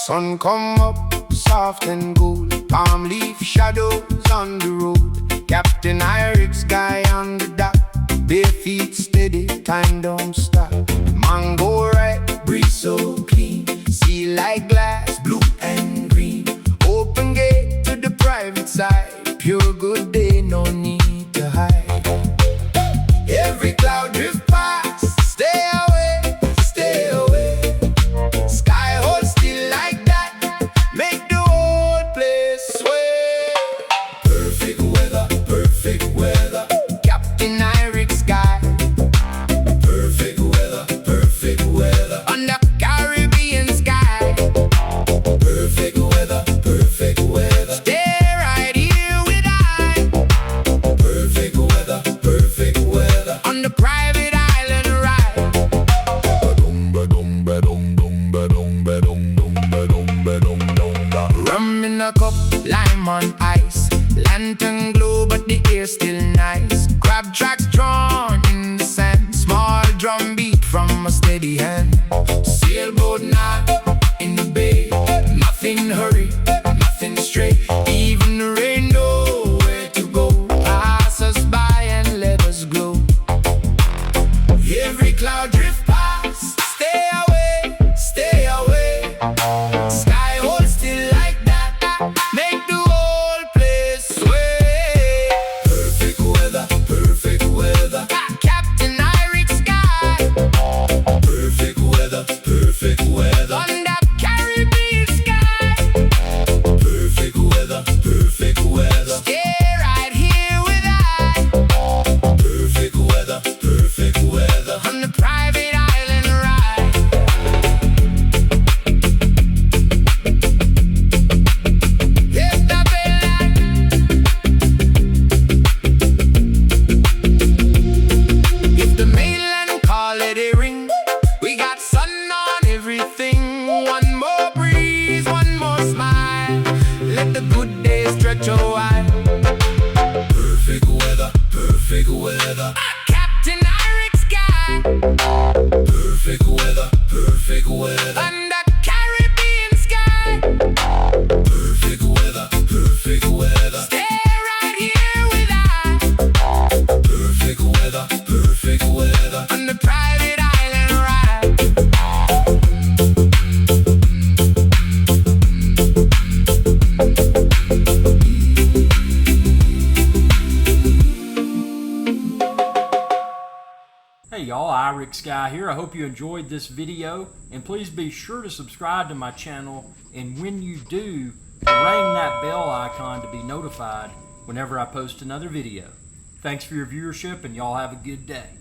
Sun come up soft and gold, palm leaf shadows on the road. Captain IrixGuy on the dock, bare feet steady, time don't stop. Mango ripe, breeze so clean, sea like glass, blue and green. Open gate to the private side, pure good day, no need to hide. Every cloud drift past, stay away, stay away. Sky hold still like that, make the whole place sway. Perfect weather, Captain IrixGuy. Perfect weather, on the Caribbean sky. Perfect weather, stay right here with I. Perfect weather, on the private island ride. Rum in a cup, lime on ice, lantern glow but the air still nice. Crab tracks drawn in the sand, small drum beat from a steady hand. Sailboat knot in the bay, nothing hurry, nothing stray. Even the rain know where to go, pass us by and let us glow. Every cloud drift past, stay away, stay away. Sky hold still like that, make the whole place sway. Perfect weather, Captain IrixGuy. Perfect weather, on that Caribbean sky. Perfect weather, stay right here with I. Perfect weather, on the private island ride. Yes, the bell. If the mainland call it a ring, we got sun on everything. One more breeze, one more smile, let the good days stretch a while. Perfect weather, Captain IrixGuy. Perfect weather, on the Caribbean sky. Perfect weather, stay right here with I. Perfect weather, on the private island ride. Hey y'all, IrixGuy here. I hope you enjoyed this video, and please be sure to subscribe to my channel, and when you do, ring that bell icon to be notified whenever I post another video. Thanks for your viewership, and y'all have a good day.